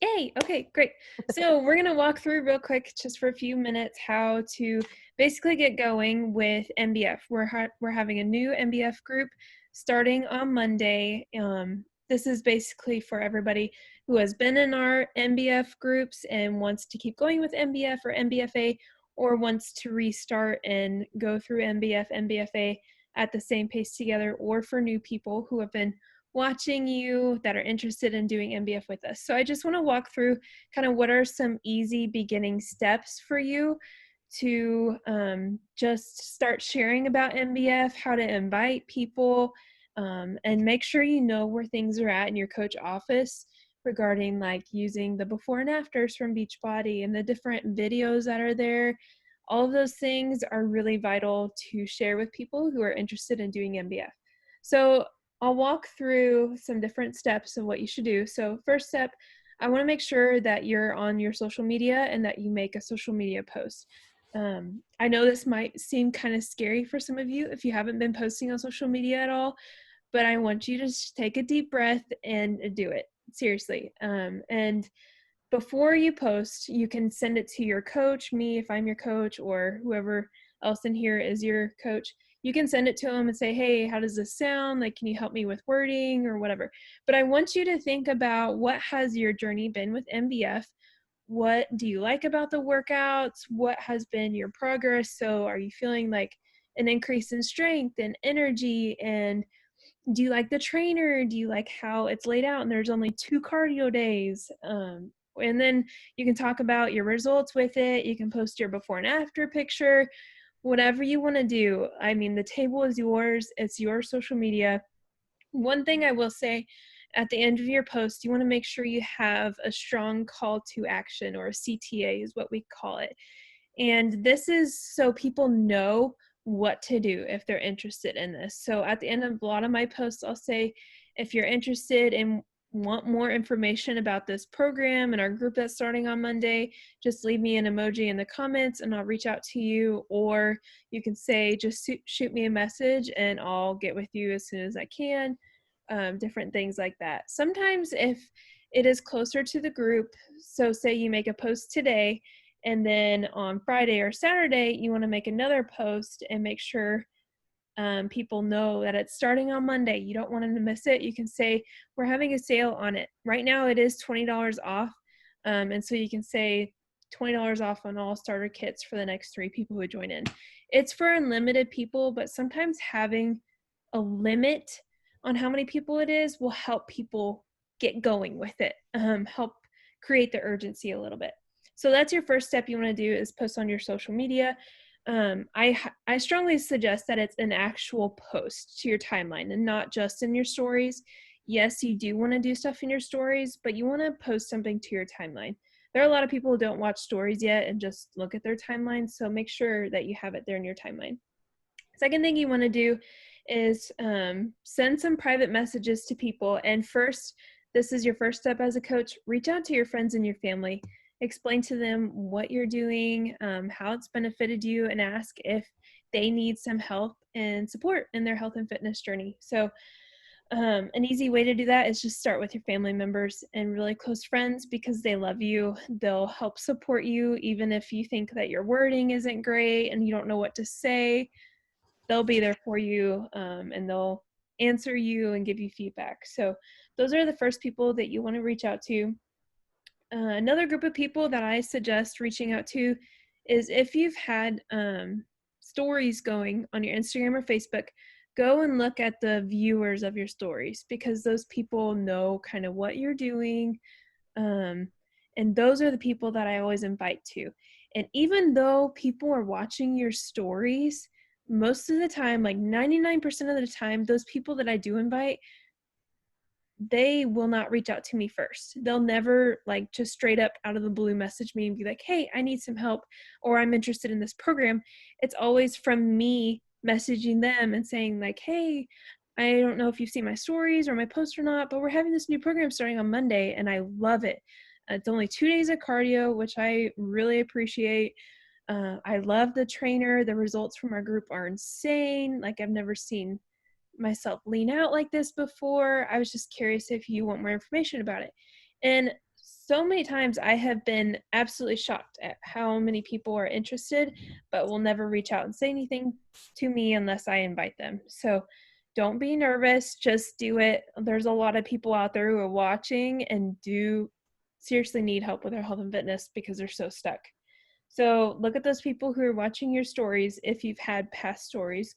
Yay! Okay, great. So we're gonna walk through real quick, just for a few minutes, how to basically get going with MBF. We're having a new MBF group starting on Monday. This is basically for everybody who has been in our MBF groups and wants to keep going with MBF or MBFA, or wants to restart and go through MBF, MBFA at the same pace together, or for new people who have been watching you that are interested in doing MBF with us. So I just want to walk through kind of what are some easy beginning steps for you to just start sharing about MBF, how to invite people, and make sure you know where things are at in your coach office regarding like using the before and afters from Beachbody and the different videos that are there. All of those things are really vital to share with people who are interested in doing MBF. So I'll walk through some different steps of what you should do. So first step, I want to make sure that you're on your social media and that you make a social media post. I know this might seem kind of scary for some of you if you haven't been posting on social media at all, but I want you to just take a deep breath and do it seriously. And before you post, you can send it to your coach, me if I'm your coach, or whoever else in here is your coach. You can send it to them and say, hey, how does this sound? Like, can you help me with wording or whatever? But I want you to think about, what has your journey been with MBF? What do you like about the workouts? What has been your progress? So are you feeling like an increase in strength and energy? And do you like the trainer? Do you like how it's laid out and there's only 2 cardio days? And then you can talk about your results with it. You can post your before and after picture, whatever you want to do. I mean, the table is yours. It's your social media. One thing I will say, at the end of your post, you want to make sure you have a strong call to action, or a CTA is what we call it. And this is so people know what to do if they're interested in this. So at the end of a lot of my posts, I'll say, if you're interested and want more information about this program and our group that's starting on Monday, just leave me an emoji in the comments and I'll reach out to you. Or you can say, just shoot me a message and I'll get with you as soon as I can. Different things like that. Sometimes if it is closer to the group, so say you make a post today, and then on Friday or Saturday, you want to make another post and make sure people know that it's starting on Monday. You don't want them to miss it. You can say, we're having a sale on it. Right now it is $20 off. And so you can say $20 off on all starter kits for the next 3 people who join in. It's for unlimited people, but sometimes having a limit on how many people it is will help people get going with it, help create the urgency a little bit. So that's your first step you want to do, is post on your social media. I strongly suggest that it's an actual post to your timeline and not just in your stories. Yes, you do want to do stuff in your stories, but you want to post something to your timeline. There are a lot of people who don't watch stories yet and just look at their timeline, so make sure that you have it there in your timeline. Second thing you want to do is send some private messages to people. And first, this is your first step as a coach, reach out to your friends and your family. Explain to them what you're doing, how it's benefited you, and ask if they need some help and support in their health and fitness journey. So an easy way to do that is just start with your family members and really close friends, because they love you. They'll help support you even if you think that your wording isn't great and you don't know what to say. They'll be there for you, and they'll answer you and give you feedback. So those are the first people that you want to reach out to. Another group of people that I suggest reaching out to is, if you've had stories going on your Instagram or Facebook, go and look at the viewers of your stories, because those people know kind of what you're doing. Um, and those are the people that I always invite to. And even though people are watching your stories, most of the time, like 99% of the time, those people that I do invite, they will not reach out to me first. They'll never like just straight up out of the blue message me and be like, hey, I need some help, or I'm interested in this program. It's always from me messaging them and saying like, hey, I don't know if you've seen my stories or my post or not, but we're having this new program starting on Monday and I love it. It's only 2 days of cardio, which I really appreciate. I love the trainer. The results from our group are insane. Like, I've never seen myself lean out like this before. I was just curious if you want more information about it. And so many times I have been absolutely shocked at how many people are interested, but will never reach out and say anything to me unless I invite them. So don't be nervous, just do it. There's a lot of people out there who are watching and do seriously need help with their health and fitness because they're so stuck. So look at those people who are watching your stories if you've had past stories.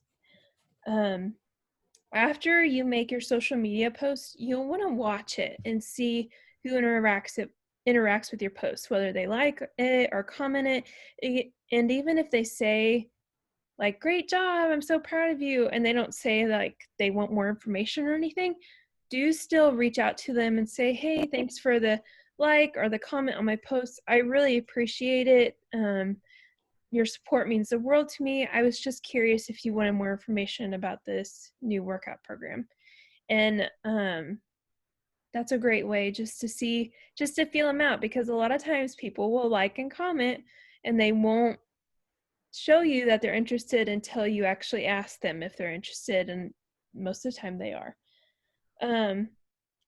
Um, After you make your social media post, you'll want to watch it and see who interacts with your post, whether they like it or comment it. And even if they say like, great job, I'm so proud of you, and they don't say like they want more information or anything, do still reach out to them and say, hey, thanks for the like or the comment on my post. I really appreciate it. Your support means the world to me. I was just curious if you wanted more information about this new workout program. And that's a great way just to feel them out, because a lot of times people will like and comment and they won't show you that they're interested until you actually ask them if they're interested, and most of the time they are.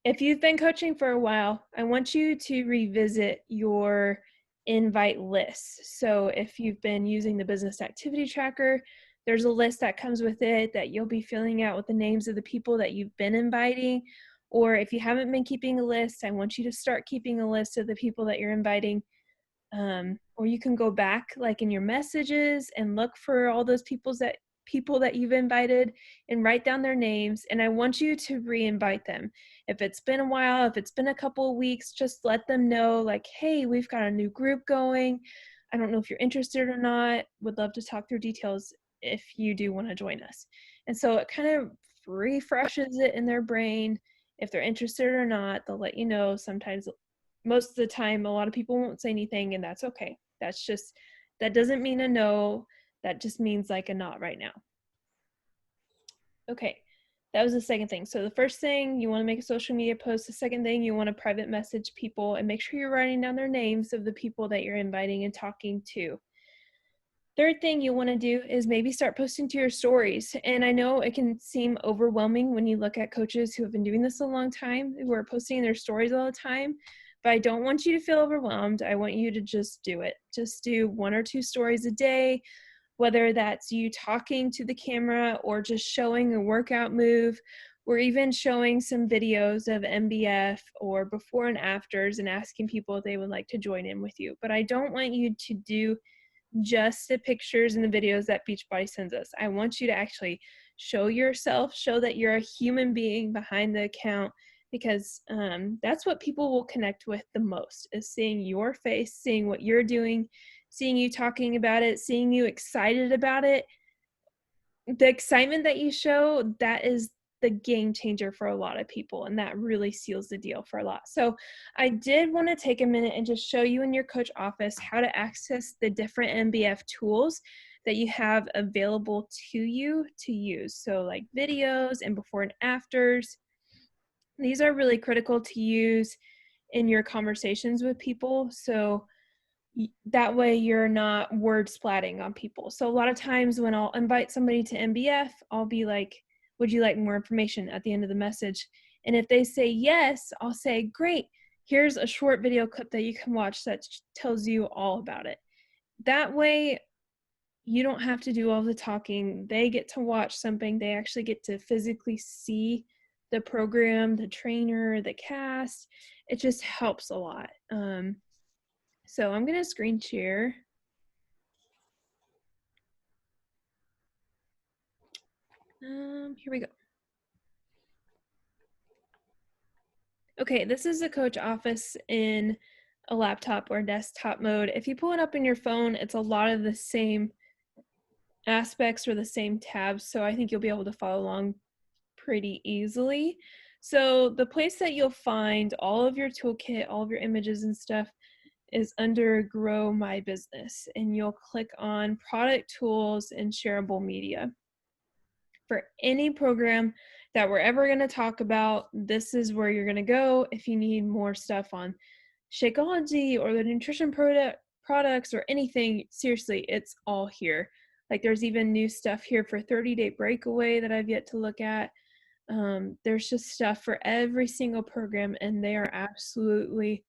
If you've been coaching for a while, I want you to revisit your invite list. So if you've been using the business activity tracker, there's a list that comes with it that you'll be filling out with the names of the people that you've been inviting. Or if you haven't been keeping a list, I want you to start keeping a list of the people that you're inviting. Or you can go back like in your messages and look for all those people that you've invited and write down their names. And I want you to re-invite them. If it's been a while, if it's been a couple of weeks, just let them know like, hey, we've got a new group going. I don't know if you're interested or not. Would love to talk through details if you do want to join us. And so it kind of refreshes it in their brain. If they're interested or not, they'll let you know. Sometimes, most of the time, a lot of people won't say anything, and that's okay. That doesn't mean a no. That just means like a not right now. Okay, that was the second thing. So the first thing, you want to make a social media post. The second thing, you want to private message people and make sure you're writing down their names of the people that you're inviting and talking to. Third thing you want to do is maybe start posting to your stories. And I know it can seem overwhelming when you look at coaches who have been doing this a long time, who are posting their stories all the time. But I don't want you to feel overwhelmed. I want you to just do it. Just do 1 or 2 stories a day, whether that's you talking to the camera or just showing a workout move, or even showing some videos of MBF or before and afters and asking people if they would like to join in with you. But I don't want you to do just the pictures and the videos that Beachbody sends us. I want you to actually show yourself, show that you're a human being behind the account, because that's what people will connect with the most, is seeing your face, seeing what you're doing, seeing you talking about it, seeing you excited about it. The excitement that you show, that is the game changer for a lot of people, and that really seals the deal for a lot. So I did want to take a minute and just show you in your coach office how to access the different MBF tools that you have available to you to use. So like videos and before and afters. These are really critical to use in your conversations with people. So that way you're not word splatting on people. So a lot of times when I'll invite somebody to MBF, I'll be like, would you like more information at the end of the message? And if they say yes, I'll say, great, here's a short video clip that you can watch that tells you all about it. That way you don't have to do all the talking. They get to watch something. They actually get to physically see the program, the trainer, the cast. It just helps a lot. So I'm going to screen share. Here we go. Okay, this is the coach office in a laptop or desktop mode. If you pull it up in your phone, it's a lot of the same aspects or the same tabs, so I think you'll be able to follow along pretty easily. So the place that you'll find all of your toolkit, all of your images and stuff, is under Grow My Business, and you'll click on Product Tools and Shareable Media. For any program that we're ever going to talk about, this is where you're going to go. If you need more stuff on Shakeology or the nutrition products or anything, seriously, it's all here. Like there's even new stuff here for 30-day breakaway that I've yet to look at. There's just stuff for every single program, and they are absolutely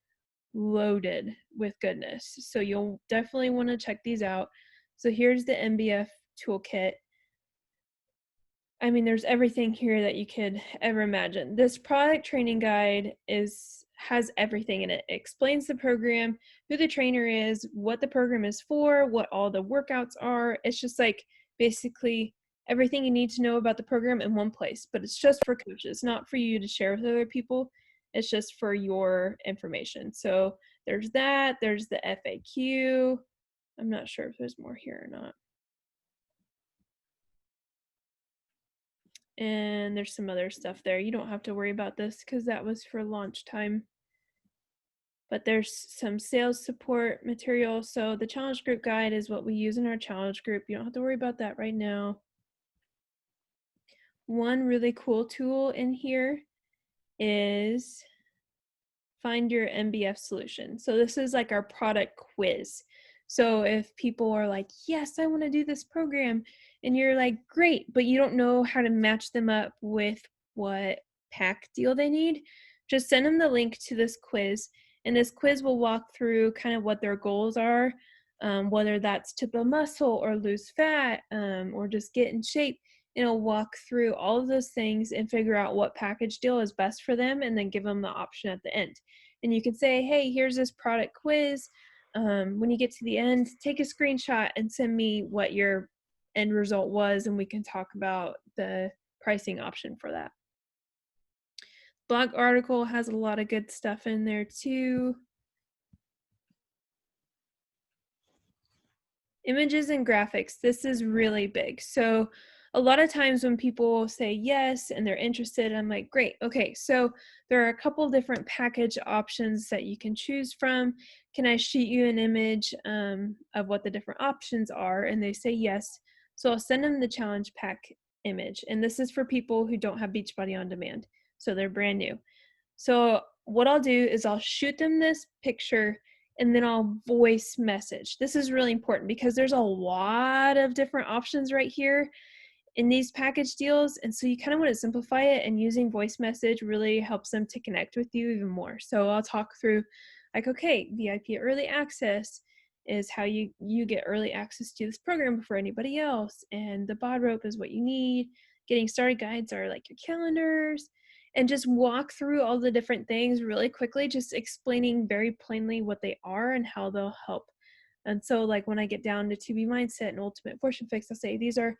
loaded with goodness. So you'll definitely want to check these out. So here's the MBF toolkit. I mean, there's everything here that you could ever imagine. This product training guide has everything in it. It explains the program, who the trainer is, what the program is for, what all the workouts are. It's just like basically everything you need to know about the program in one place, but it's just for coaches, not for you to share with other people. It's just for your information. So there's that, there's the FAQ. I'm not sure if there's more here or not. And there's some other stuff there. You don't have to worry about this because that was for launch time. But there's some sales support material. So the challenge group guide is what we use in our challenge group. You don't have to worry about that right now. One really cool tool in here is find your MBF solution. So this is like our product quiz. So if people are like, yes, I want to do this program, and you're like, great, but you don't know how to match them up with what pack deal they need, just send them the link to this quiz. And this quiz will walk through kind of what their goals are, whether that's to build muscle or lose fat, or just get in shape. It'll walk through all of those things and figure out what package deal is best for them, and then give them the option at the end. And you can say, hey, here's this product quiz. When you get to the end, take a screenshot and send me what your end result was, and we can talk about the pricing option for that. Blog article has a lot of good stuff in there too. Images and graphics, this is really big. So a lot of times when people say yes and they're interested, I'm like, great, okay, so there are a couple different package options that you can choose from. Can I shoot you an image of what the different options are? And they say yes. So I'll send them the challenge pack image. And this is for people who don't have Beachbody On Demand. So they're brand new. So what I'll do is I'll shoot them this picture and then I'll voice message. This is really important because there's a lot of different options right here in these package deals. And so you kind of want to simplify it, and using voice message really helps them to connect with you even more. So I'll talk through like, okay, VIP early access is how you get early access to this program before anybody else. And the bod rope is what you need. Getting started guides are like your calendars, and just walk through all the different things really quickly, just explaining very plainly what they are and how they'll help. And so like when I get down to 2B Mindset and Ultimate Portion Fix, I'll say these are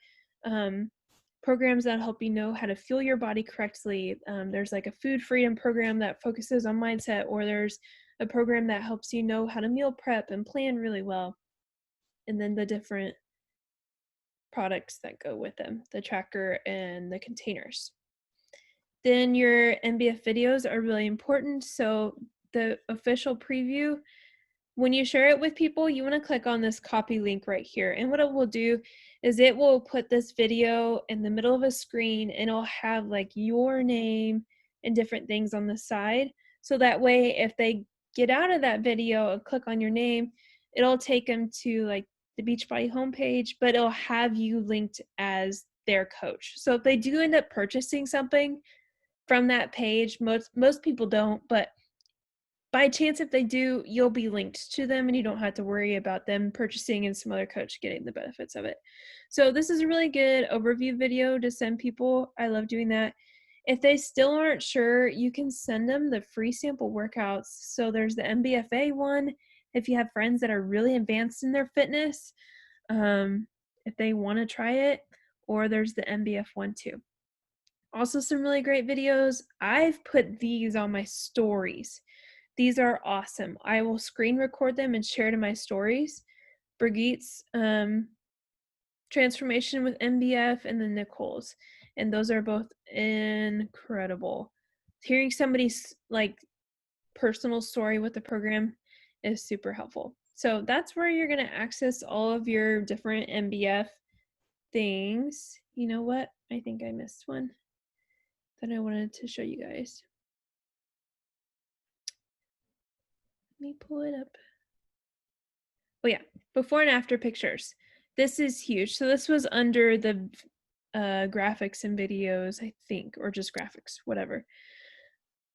programs that help you know how to fuel your body correctly. There's like a food freedom program that focuses on mindset, or there's a program that helps you know how to meal prep and plan really well. And then the different products that go with them, the tracker and the containers. Then your MBF videos are really important. So the official preview, when you share it with people, you want to click on this copy link right here. And what it will do is it will put this video in the middle of a screen, and it'll have like your name and different things on the side. So that way, if they get out of that video and click on your name, it'll take them to like the Beachbody homepage, but it'll have you linked as their coach. So if they do end up purchasing something from that page, most people don't, but by chance if they do, you'll be linked to them and you don't have to worry about them purchasing and some other coach getting the benefits of it. So this is a really good overview video to send people. I love doing that. If they still aren't sure, you can send them the free sample workouts. So there's the MBFA one if you have friends that are really advanced in their fitness, if they want to try it, or there's the MBF one too. Also some really great videos. I've put these on my stories. These are awesome. I will screen record them and share to my stories. Brigitte's transformation with MBF, and then Nicole's. And those are both incredible. Hearing somebody's like personal story with the program is super helpful. So that's where you're going to access all of your different MBF things. You know what? I think I missed one that I wanted to show you guys. Let me pull it up. Oh yeah, before and after pictures. This is huge. So this was under the graphics and videos, I think, or just graphics, whatever.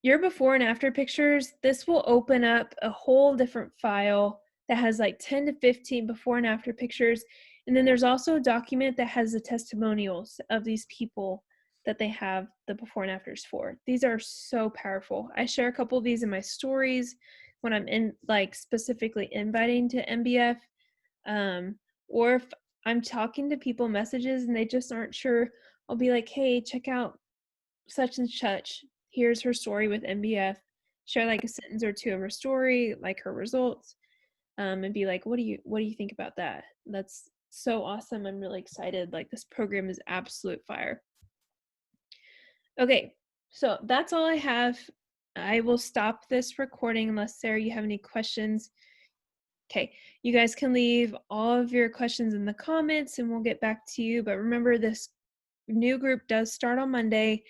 your before and after pictures, this will open up a whole different file that has like 10 to 15 before and after pictures. And then there's also a document that has the testimonials of these people that they have the before and afters for. These are so powerful. I share a couple of these in my stories when I'm in like specifically inviting to MBF. Or if I'm talking to people messages and they just aren't sure, I'll be like, hey, check out such and such. Here's her story with MBF. Share like a sentence or two of her story, like her results, and be like, what do you think about that? That's so awesome. I'm really excited. Like this program is absolute fire. Okay, so that's all I have. I will stop this recording unless Sarah, you have any questions. Okay, you guys can leave all of your questions in the comments and we'll get back to you. But remember, this new group does start on Monday.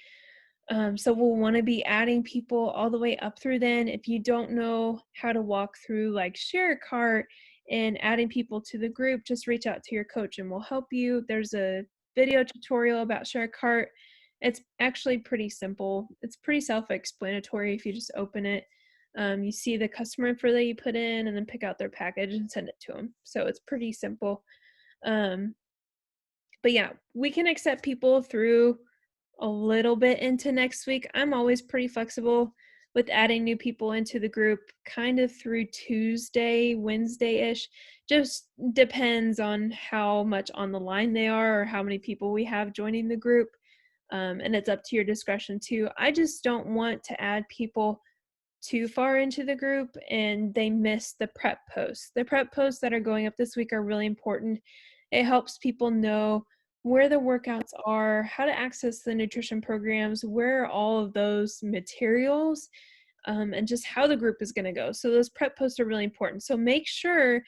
So we'll want to be adding people all the way up through then. If you don't know how to walk through like share a cart and adding people to the group, just reach out to your coach and we'll help you. There's a video tutorial about share a cart. It's actually pretty simple. It's pretty self-explanatory if you just open it. You see the customer info that you put in and then pick out their package and send it to them. So it's pretty simple. But yeah, we can accept people through a little bit into next week. I'm always pretty flexible with adding new people into the group kind of through Tuesday, Wednesday-ish. Just depends on how much on the line they are or how many people we have joining the group. And it's up to your discretion too. I just don't want to add people too far into the group and they miss the prep posts. The prep posts that are going up this week are really important. It helps people know where the workouts are, how to access the nutrition programs, where are all of those materials, and just how the group is going to go. So those prep posts are really important. So make sure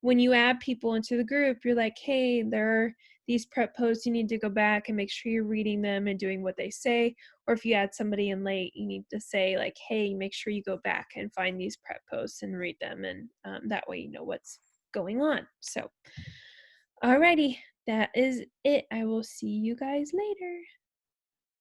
when you add people into the group, you're like, hey, there are these prep posts, you need to go back and make sure you're reading them and doing what they say. Or if you add somebody in late, you need to say like, hey, make sure you go back and find these prep posts and read them. And that way you know what's going on. So, alrighty, that is it. I will see you guys later.